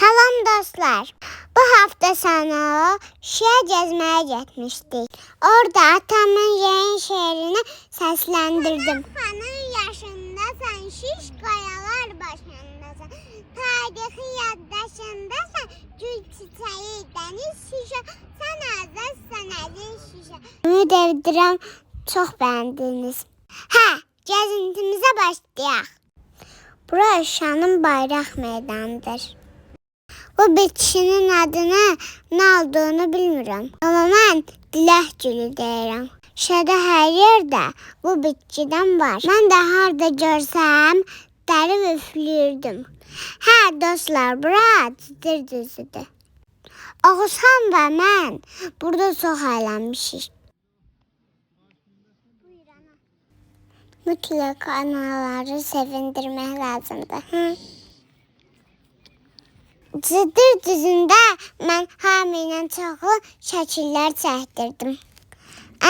Salam dostlar. Bu hafta sonu Şiyə gəzməyə getmişdik. Orada atamın yeni şeirini səsləndirdim. Fanın yaşındasan, şiş qayalar başındasan. Tarixi yaddaşındasan, gül çiçeği dəniz şişə. Sən azadsan əziz şişə. Ümid edirəm çox bəyəndiniz. Gəzintimizə başlayaq. Bura Şuşanın bayraq meydanıdır. Bu bitkinin adını ne olduğunu bilmirəm. Amma mən dilək gülü deyirəm. Şuşada hər yerdə bu bitkidən var. Mən də harda görsəm dərib üfləyirdim. Dostlar, bura Cidir düzüdür. Oğuzhan və mən burada çox əylənmişik. Mütləq anaları sevindirmək lazımdır. Cidir düzündə mən hamı ilə çoxlu şəkillər çəkdirdim.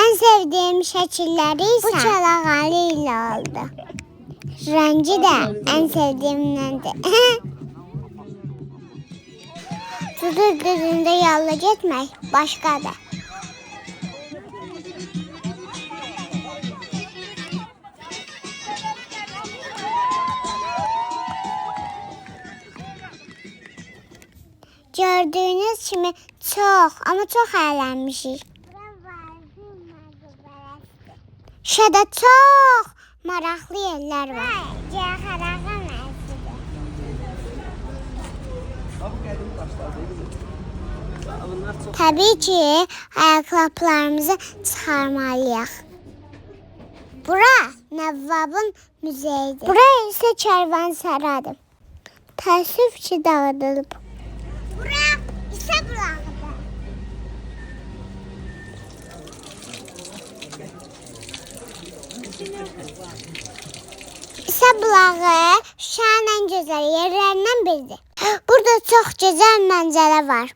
Ən sevdiyim şəkilləri isə bu çalağalı ilə oldu. Rəngi də ən sevdiyimdəndir. Cidir düzündə yalla getmək başqadır. Gördüğünüz kimi çok ama çok eğlenmişiz. Şurada çok maraqlı yerler var. Tabii ki ayakkabılarımızı çıxarmalıyıq. Bura Nəvvabın müzeyidir. Bura ise Kervansaraydır. Təəssüf ki dağıdılıb. Bura İsa bulağıdır. İsa bulağı Şuşanın en güzel yerlerinden biridir. Burada çok güzel manzara var.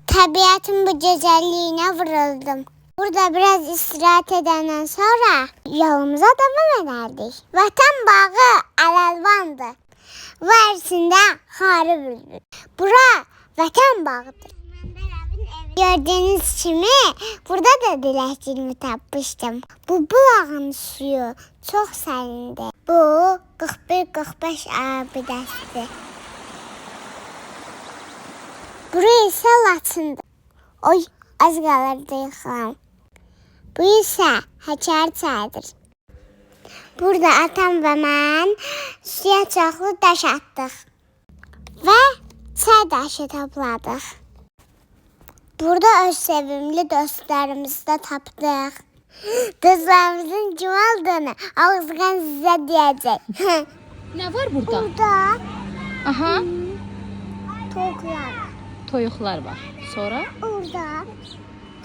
Tabiatın bu güzelliğine vuruldum. Burada biraz istirahat edenden sonra yolumuza devam ederdik. Vatan bağı Əl-Əlvandır. Varisinde Xarı bülbül. Bura Vatan bağıdır. Gördüğünüz kimi burada da diləkçimi tapmışdım. Bu bulağın suyu çok sərindi. Bu 41-45 abidəsidir. Burası ise Laçındır. Oy, az qalırdı yıxılam. Bu ise Həkəri çayıdır. Burada atam və mən suya çoxlu daş atdıq. Və çay daşı topladıq. Burada öz sevimli dostlarımızı da tapdıq. Dostlarımızın kim olduğunu Oğuzhan sizə deyəcək. Ne var burada? Burada Aha. toklar. Toyuqlar var. Sonra Orada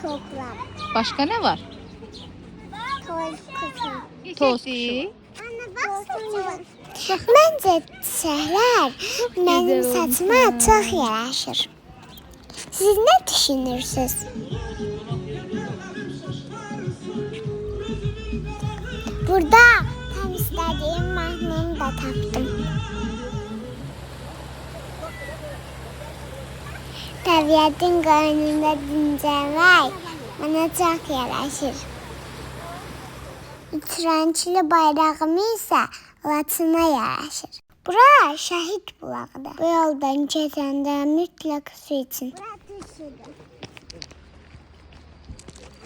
toklar. başka ne var? Toy kutu. Toz. Anne bak. Məncə çiçəklər mənim saçıma çox yaraşır. Siz ne düşünürsünüz? Burada tam istediğim mahnını da tapdım. Təbiətin qoynunda dincəlmək mənə çox yaraşır. İtirançlı bayrağım isə Laçına yaraşır. Bura şəhid bulağıdır. Bu yoldan keçəndə mütləq su için.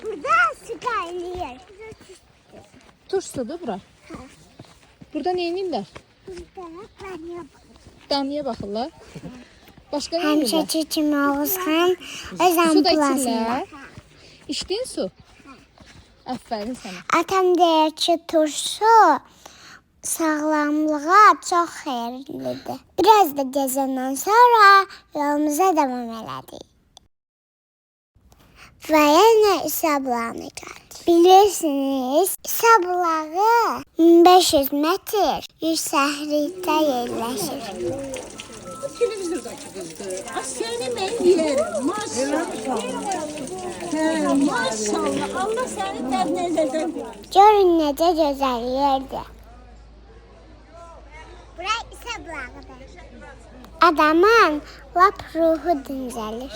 Burada su qaynayır. Turş sudur bura. Burada ne inirlər? Damya baxırlar. Başka ne inirlər? Həmişəki kimi Oğuzhan öz Su da ambulasında. içirlər. İçdin su? Aferin sana. Atam deyir ki, turşu sağlamlığa çox xeyirlidir. Biraz da gəzəndən sonra yolumuza devam elədik. Və yenə İsa bulağına gəldik. Bilirsiniz, İsa bulağı 1500 metr yüksəklikdə yerləşir. Televizyondaki kızdı. Seni ben yerim. Maşallah. Maşallah. Allah seni dernezeden. Görün necə gözəl yerdir. Burası İsa bulağıdır. Adamın lap ruhu dincəlir.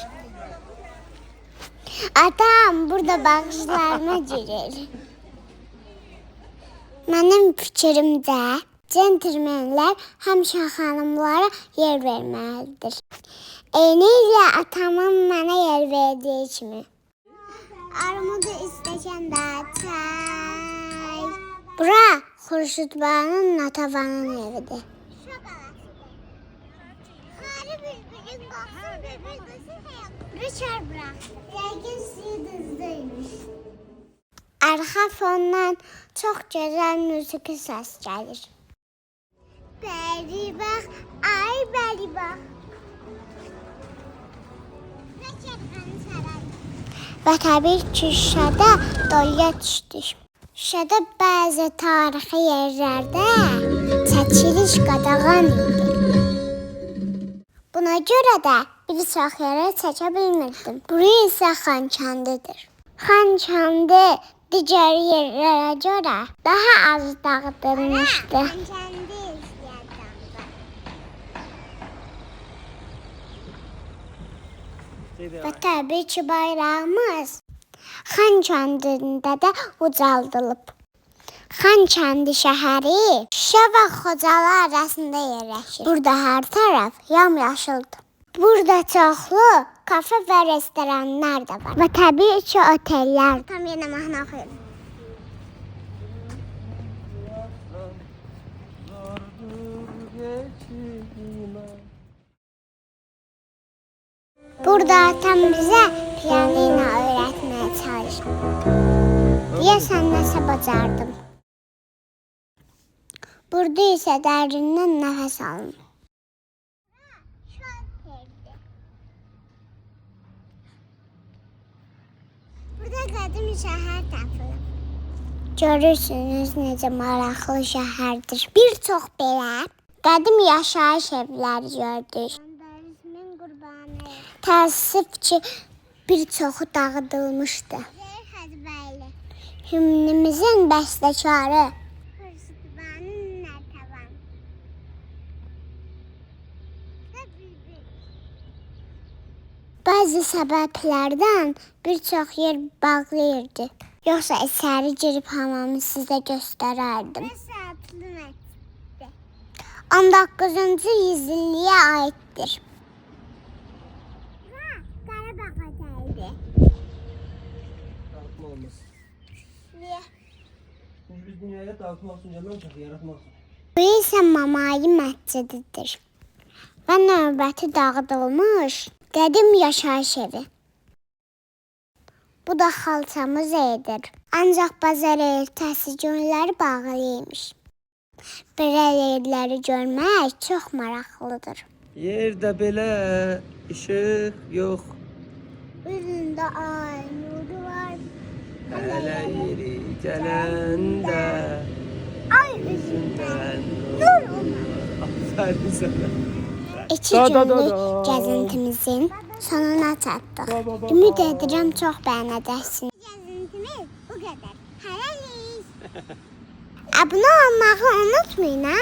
Adam burada bağışlarına girir. Mənim fikrimdə centilmenlər həmişə xanımlara yer verməlidir. Eynilə atamın mənə yer verdiyi kimi. Armudu istəkəndə çay. Bura Xurşudbanın Natavanın evidir. Xarı bülbülün qalxın, bülbül qızın həyat. Rüçər bırax, yəqin suyu düzdüymüş. Arxa fondan çox gözəl musiqi səs gəlir. Bəri bax, ay bəri bax. Və təbii ki, Şuşada doluya düşdük. Şuşada bəzi tarixi yerlərdə çəkiliş qadağan idi. Buna görə də bir çox yerə çəkə bilmirdim. Burası isə Xankəndidir. Xankəndi digər yerlərə görə daha az dağıdılmışdı. Və təbii ki, bayrağımız Xankəndində də ucaldılıb. Xankəndi şəhəri Şuşa və Xocalı arasında yerləşir. Burada hər tərəf yamyaşıldır. Burada çoxlu kafe və restoranlar da var. Və təbii ki, otellər. Tam yenə mahnı oxuyuram. Burada atam bizə pianino öyrətməyə çalışır. Deyəsən nəsə bacardım. Burada isə dərindən nəfəs alın. Burada qədim şəhər tapılıb. Görürsünüz necə maraqlı şəhərdir. Bir çox belə qədim yaşayış evləri gördük. Təəssüf ki, bir çoxu dağıdılmışdı. Himnimizin bəstəkarı Xurşudbanın Natavan. Bəzi səbəblərdən bir çox yer bağlıydı. Yoxsa içəri girib hamamı sizə göstərərdim. 19-cu yüzilliyə aiddir. Biz dünyaya dağıtmaq üçün gəlməmişik, yaratmaq üçün. Bu isə Mamayi məscididir və növbəti dağıdılmış qədim yaşayış evi. Bu da xalça muzeyidir. Ancaq bazar ertəsi günləri bağlıymış. Belə yerləri görmək çox maraqlıdır. Yerdə belə işıq yox. Üzündə ay nuru var. Hələ yeri gələndə Ay üzündən nur umar. Aferin sənə. 2 günlük gəzintimizin sonuna çatdıq. Ümid edirəm çox bəyənəcəksiniz. Gəzintimiz bu qədər. Hələlik. Abunə olmağı unutmayın ha.